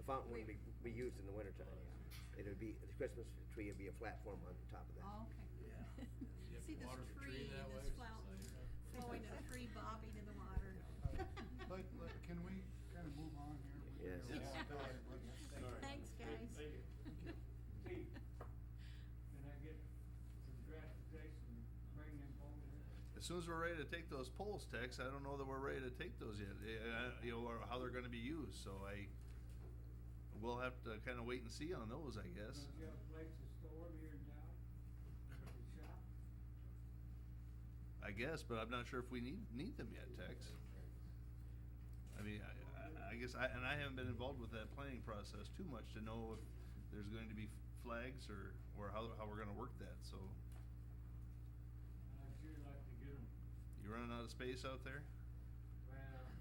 fountain wouldn't be used in the wintertime. It would be, the Christmas tree would be a platform on top of that. Oh, okay. Yeah. You have See to this water the tree that and way, this so fountain you're- flowing and a tree bobbing in the water. Can we kind of move on here? We've been Yes. here a Yes. long time. Let's- Thanks, guys. Thank you. Steve, can I get some transportation and bring them over here? As soon as we're ready to take those polls, Tex, I don't know that we're ready to take those yet, you know, or how they're gonna be used, so we'll have to kinda wait and see on those, I guess. Don't you have a place to store them here in town? To shop? I guess, but I'm not sure if we need them yet, Tex. I mean, I guess, and I haven't been involved with that planning process too much to know if there's going to be flags or how we're gonna work that, so. I'd sure like to get them. You running out of space out there? Well,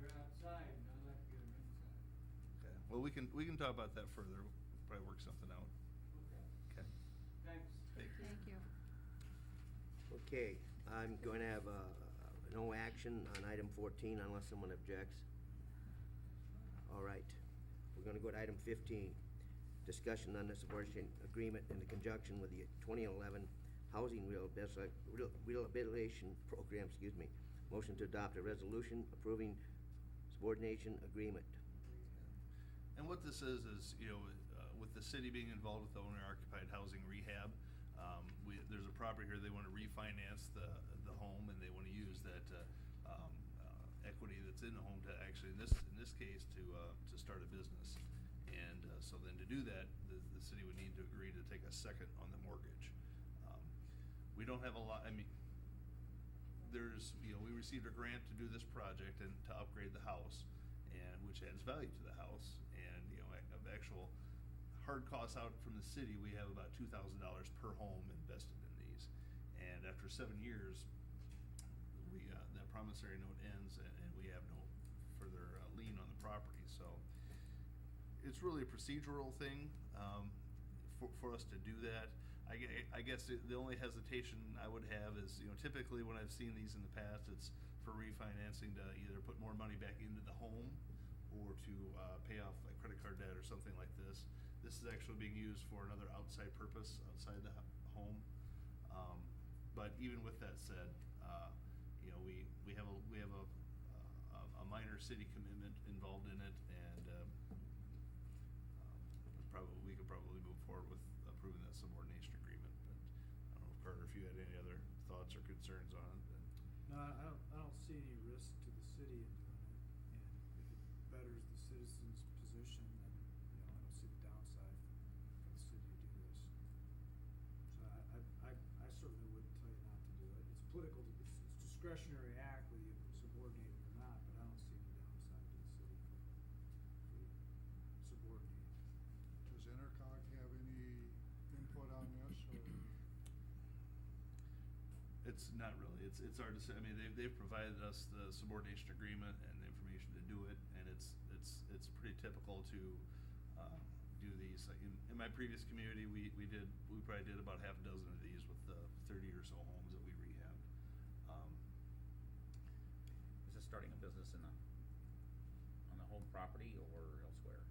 they're outside and I'd like to get them inside. Okay, well, we can talk about that further, we'll probably work something out. Okay. Okay. Thanks. Thank you. Thank you. Okay, I'm going to have no action on item 14 unless someone objects. All right, we're going to go to item 15. Discussion on the subordination agreement in conjunction with the 2011 Housing Rehabilitation Program, Motion to adopt a resolution approving subordination agreement. And what this is, you know, with the city being involved with the owner-occupied housing rehab, there's a property here, they want to refinance the home, and they want to use that equity that's in the home to actually, in this case, to start a business. And so then to do that, the city would need to agree to take a second on the mortgage. We don't have a lot, I mean, we received a grant to do this project and to upgrade the house, and which adds value to the house. And, you know, of actual hard costs out from the city, we have about $2,000 per home invested in these. And after 7 years, that promissory note ends, and we have no further lien on the property. So it's really a procedural thing for us to do that. I guess the only hesitation I would have is, you know, typically when I've seen these in the past, it's for refinancing to either put more money back into the home or to pay off like credit card debt or something like this. This is actually being used for another outside purpose outside the home. But even with that said, you know, we have a minor city commitment involved in it, and we could probably move forward with approving that subordination agreement. But I don't know, Carter, if you had any other thoughts or concerns on it. No, I don't see any risk to the city in doing it, and if it betters the citizens' position, then, you know, I don't see the downside for the city to do this. So I certainly wouldn't tell you not to do it. It's political, it's a discretionary act whether you subordinate it or not, but I don't see any downside to the city for subordinating. Does Intercog have any input on this, or? It's not really. It's our decision. I mean, they've provided us the subordination agreement and the information to do it, and it's pretty typical to do these. Like in my previous community, we probably did about half a dozen of these with the 30 or so homes that we rehabbed. Is this starting a business on the home property or elsewhere?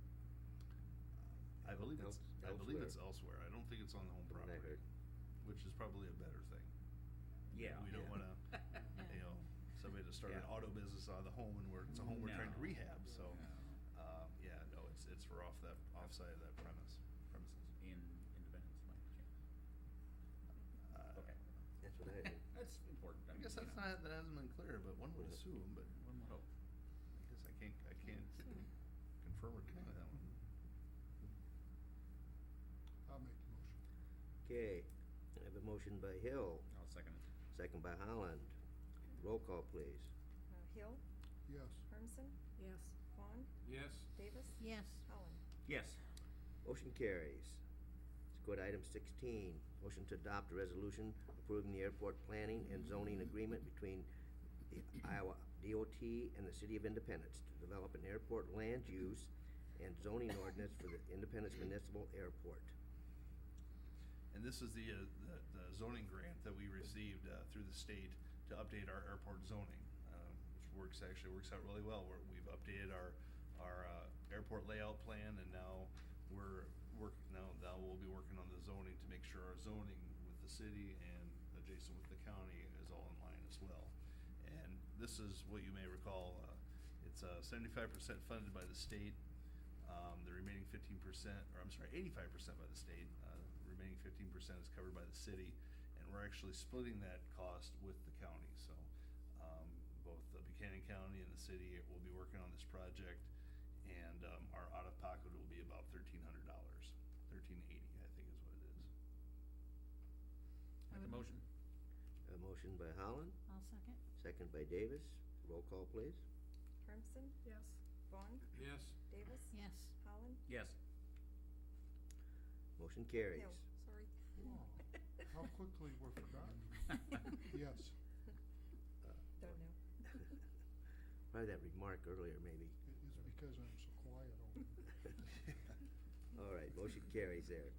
I believe it's elsewhere. I don't think it's on the home That's what I property, heard. which is probably a better thing. Yeah. We don't want to, you know, somebody to start an Yeah. auto business out of the home, and it's a home we're trying to No. rehab. So, yeah, no, it's for offside of that premises. In Independence, by chance? Okay. That's what I heard. That's important. I mean, guess you that know. hasn't been clear, but one would assume. But One would hope. I guess I can't confirm or deny that one. I'll make the motion. Okay, I have a motion by Hill, I'll second it. second by Holland. Roll call, please. Hill, Yes. Hermson, Yes. Vaughn, Yes. Davis. Yes. Holland. Yes. Motion carries. Let's go to item 16. Motion to adopt a resolution approving the airport planning and zoning agreement between the Iowa DOT and the City of Independence to develop an airport land use and zoning ordinance for the Independence Municipal Airport. And this is the zoning grant that we received through the state to update our airport zoning, which works out really well. We've updated our airport airport layout plan, and now now we'll be working on the zoning to make sure our zoning with the city and adjacent with the county is all in line as well. And this is what you may recall, it's 75% funded by the state, the remaining 15%, or I'm sorry, 85% by the state, the remaining 15% is covered by the city, and we're actually splitting that cost with the county. So both Buchanan County and the city will be working on this project, and our out-of-pocket will be about $1,300, $1,380, I think is what it is. Make a motion? A motion by Holland, I'll second. second by Davis. Roll call, please. Hermson, Yes. Vaughn, Yes. Davis. Yes. Holland. Yes. Motion carries. Hill, sorry. Wow, how quickly we're forgotten. Yes. Don't know. Probably that remark earlier, maybe. It's because I'm so quiet over here. All right, motion carries there.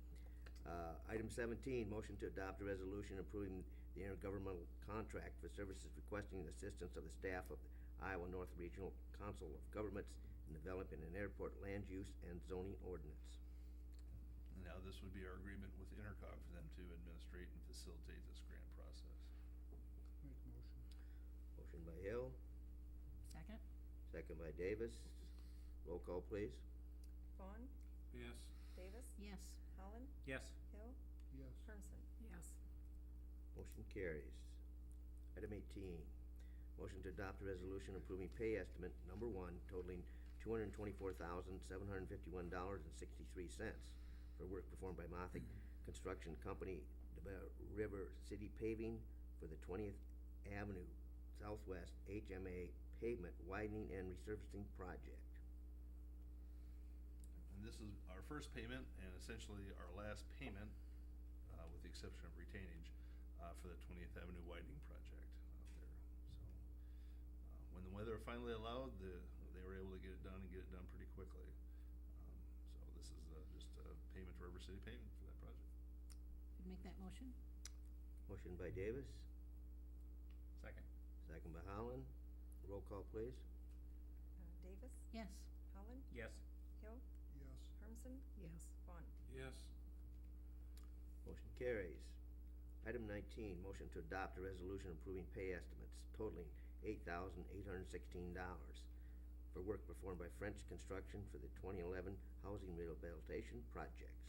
Item 17, motion to adopt a resolution approving the intergovernmental contract for services requesting the assistance of the staff of Iowa North Regional Council of Governments in developing an airport land use and zoning ordinance. And now this would be our agreement with Intercog for them to administrate and facilitate this grant process. Make motion. Motion by Hill, Second. second by Davis. Roll call, please. Vaughn, Yes. Davis. Yes. Holland, Yes. Hill, Yes. Hermson. Yes. Motion carries. Item 18, motion to adopt a resolution approving pay estimate number 1 totaling $224,751.63 for work performed by Mothic Construction Company, DeBelle River City Paving for the 20th Avenue Southwest HMA pavement widening and resurfacing project. And this is our first payment and essentially our last payment, with the exception of retainage, for the 20th Avenue widening project out there. So, when the weather finally allowed, they were able to get it done and get it done pretty quickly. So this is just a payment to River City Paving for that project. Could make that motion? Motion by Davis, Second. second by Holland. Roll call, please. Davis. Yes. Holland, Yes. Hill, Yes. Hermson, Yes. Vaughn. Yes. Motion carries. Item 19, motion to adopt a resolution approving pay estimates totaling $8,816 for work performed by French Construction for the 2011 housing rehabilitation projects.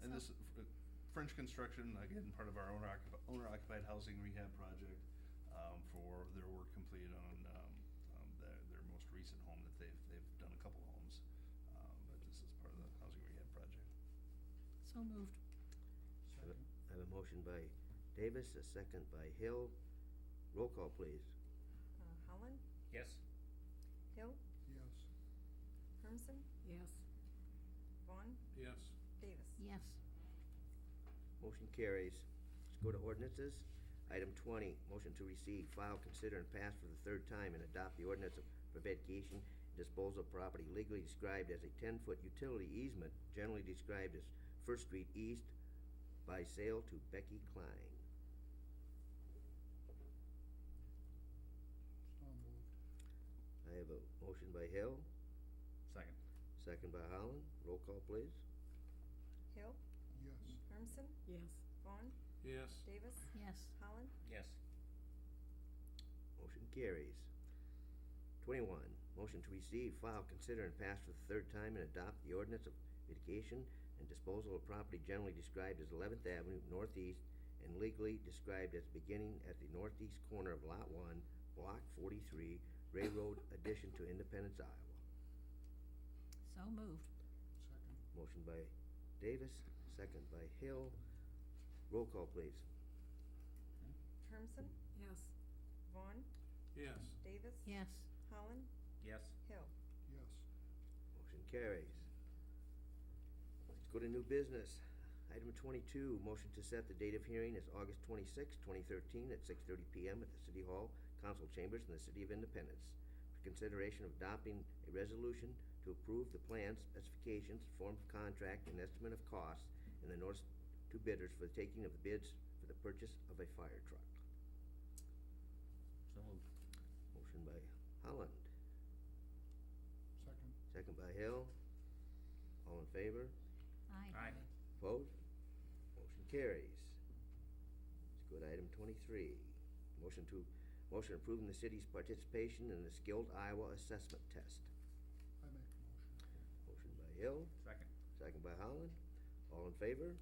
And this, French Construction, again, part of our owner-occupied housing rehab project, for their work completed on, their most recent home that they've done a couple homes. But this is part of the housing rehab project. So moved. Second. I have a motion by Davis, a second by Hill. Roll call, please. Holland, Yes. Hill, Yes. Hermson, Yes. Vaughn, Yes. Davis. Yes. Motion carries. Let's go to ordinances. Item 20, motion to receive, file, consider, and pass for the third time and adopt the ordinance of privatication and disposal of property legally described as a 10-foot utility easement, generally described as First Street East, by sale to Becky Klein. So moved. I have a motion by Hill, Second. second by Holland. Roll call, please. Hill, Yes. Hermson, Yes. Vaughn, Yes. Davis. Yes. Holland, Yes. Motion carries. 21, motion to receive, file, consider, and pass for the third time and adopt the ordinance of mitigation and disposal of property generally described as 11th Avenue Northeast and legally described as beginning at the northeast corner of Lot 1, Block 43, Railroad addition to Independence, Iowa. So moved. Second. Motion by Davis, second by Hill. Roll call, please. Hermson, Yes. Vaughn, Yes. Davis. Yes. Holland, Yes. Hill. Yes. Motion carries. Let's go to new business. Item 22, motion to set the date of hearing as August 26, 2013 at 6:30 PM at the City Hall, Council Chambers in the City of Independence for consideration of adopting a resolution to approve the plans, specifications, form of contract, and estimate of costs and the notice to bidders for the taking of the bids for the purchase of a fire truck. So moved. Motion favor? Aye. Opposed? Motion carries. Let's go to item 23. Motion approving the city's participation in the Skilled Iowa Assessment Test. I make a motion. Motion by Hill, Second. second by Holland. All in favor?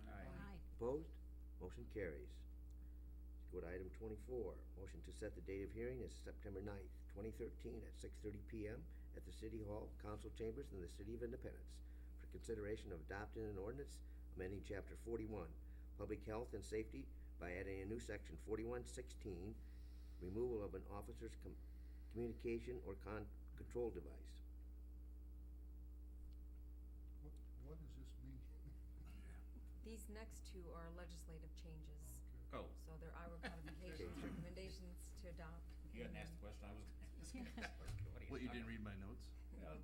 Aye. Opposed? Motion carries. Let's go to item 24. Motion to set the date of hearing is September 9th, 2013 at 6:30 PM at the City Hall Council Chambers in the City of Independence for consideration of adopting an ordinance amending Chapter 41, Public Health and Safety by adding a new section 4116, removal of an officer's communication or control device. What does this mean? These next two are legislative changes, Okay. Oh, so they're Iowa codifications, recommendations to adopt. you hadn't asked the question I was gonna ask. What, you didn't talking read my notes? about?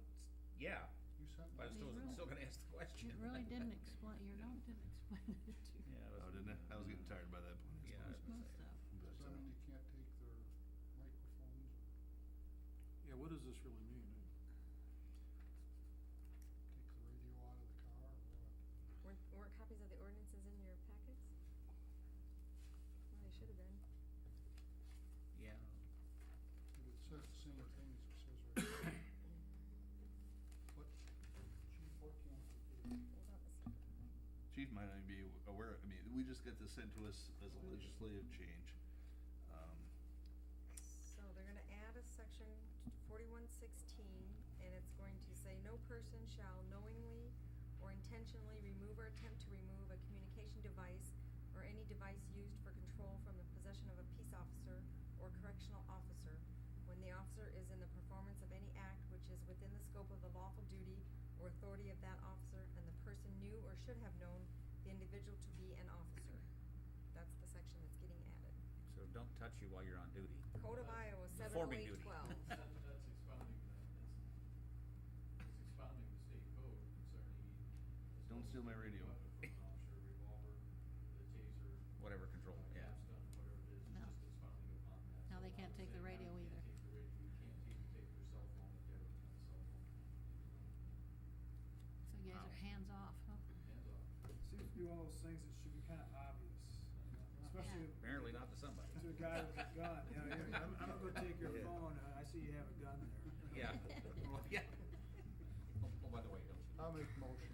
Yeah, You sent but I me. was Really? still gonna ask the question. It really didn't explain, your note didn't explain it to you. Yeah, Oh, didn't it? I was getting tired by that point, I Yeah, suppose. I was Most of. Does that mean you can't take their microphones? Yeah, what does this really mean? Take the radio out of the car or what? Weren't copies of the ordinances in your packets? Well, they should have been. Yeah. It says the same thing as it says right here. What, chief, what can't we do? Hold on a second. Chief might not even be aware, I mean, we just got this sent to us as a legislative change. So they're gonna add a section 4116, and it's going to say, no person shall knowingly or intentionally remove or attempt to remove a communication device or any device used for control from the possession of a peace officer or correctional officer when the officer is in the performance of any act which is within the scope of the lawful duty or authority of that officer, and the person knew or should have known the individual to be an officer. That's the section that's getting added. So don't touch you while you're on duty. Code of Iowa Performing duty. 70812. That's expounding it's expounding the state code concerning. Don't steal my radio. Weapon from an officer, revolver, the taser. Whatever control, yeah. Capstun, whatever it is, No. just expounding upon that. Now So they can't I would take the say now radio you either. can't take the radio, you can't even take their cell phone if they're on the cell phone. So you guys are hands off, huh? Hands off. Seems to be one of those things that should be kinda obvious, you know, especially Apparently not to somebody. to a guy with a gun, you know, I'm gonna go take your Yeah. phone, I see you have a gun there. Yeah. Well, yeah. Oh, by the way, don't you? I'll make a motion.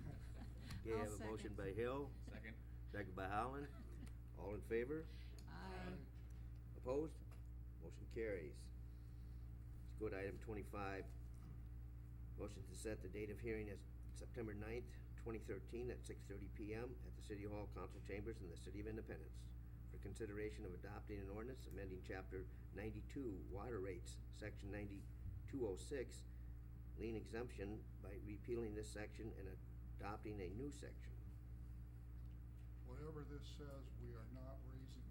Okay, I I'll have a motion second. by Hill, Second? second by Holland. All in favor? Aye. Opposed? Motion carries. Let's go to item 25. Motion to set the date of hearing as September 9th, 2013 at 6:30 PM at the City Hall Council Chambers in the City of Independence for consideration of adopting an ordinance amending Chapter 92 Water Rates, Section 9206, lien exemption by repealing this section and adopting a new section. Whatever this says, we are not raising